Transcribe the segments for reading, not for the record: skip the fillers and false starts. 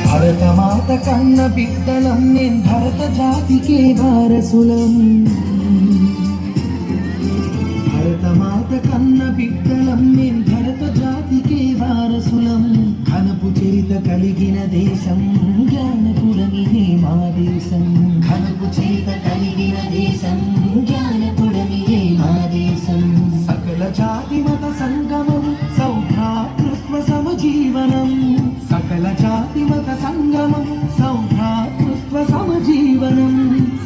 భరతమాత కన్న బిడ్డలం నేను భరత జాతికే వారసులం. భరతమాత కన్న బిడ్డలం నేను భరత జాతికే వారసులం. ఘనపు చరిత కలిగిన దేశం జ్ఞానపురమియే మా దేశం. ఘనపు చరిత కలిగిన దేశం జ్ఞానపురమియే మా దేశం. సకల జాతి మత సంగమం సౌభ్రాతృత్వ సమజీవనం. సకల జాతి మత సంగమం సౌభ్రాతృత్వ సమజీవనం.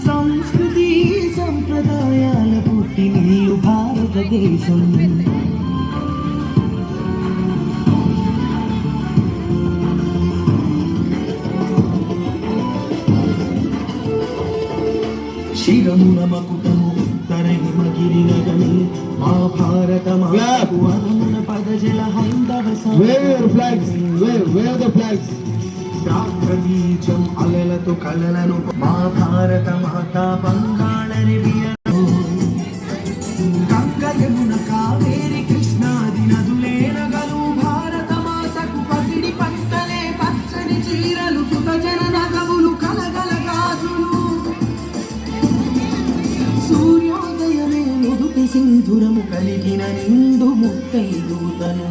సంస్కృతి సంప్రదాయాల పుట్టినిల్లు భారతదేశం. శిరమున మకుటము ఉత్తర హిమగిరి నగని మా భారత మాతకు అనున పదజల హైందవ ప్రాగ్రబీజం అలలతో కలలను మా భారత మాత బంగాళరివియను. గంగ యమున కావేరి కృష్ణాది నదులే నగలు భారత మాతకు పసిడి పంటలే పచ్చని చీరలు సుతజన నగములు కలగల గాజులు. సూర్యోదయమే నుదుటి సింధురము కలిగిన నిండు ముత్తైదూతను.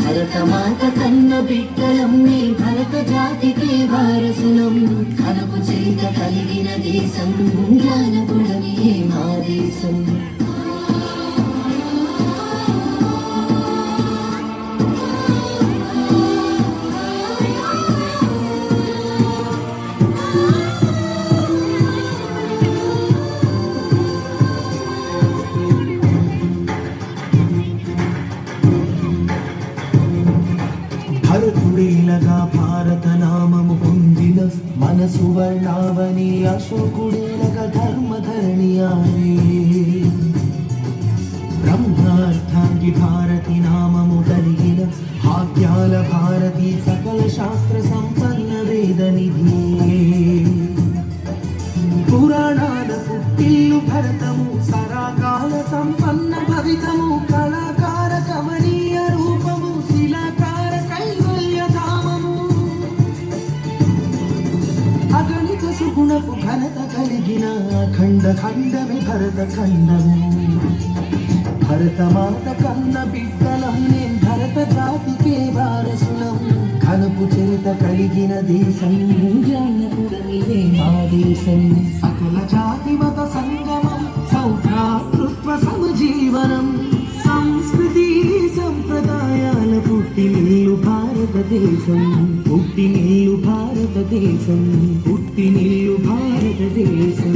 భరతమాత కన్న బిడ్డలం నే భరత జాతికే వారసులం. ఘనపు చరిత కలిగిన దేశం జ్ఞానపురమియే మా దేశం. భరతుడేలగా భారత నామము పొందిన మన సువర్ణావని. అశోకుడేలగా ధర్మధరణి ఆనే. బ్రహ్మార్థాంగి భారతి నామము కలిగిన భాగ్యాల భారతి. సకల శాస్త్ర సంపన్న వేద నిధి. పురాణాల పుట్టిల్లు భరతము సరాకాల సంపన్న భవితము. కళాకార కమనీయ రూపము శిలాకార కైవల్య ధామము. అగణిత సుగుణపు ఘనత కలిగిన ఖండ ఖండమే భరత ఖండము. భరతమాత కన్న బిడ్డలం నేను భరత జాతికే వారసులం. ఘనపు చరిత కలిగిన దేశం జ్ఞానపురమియే మా దేశం. సకల జాతి మత సంగమం సౌభ్రాతృత్వ సమజీవనం. సంస్కృతి సంప్రదాయాల పుట్టినిల్లు భారతదేశం. పుట్టినిల్లు భారతదేశం. పుట్టినిల్లు భారతదేశం.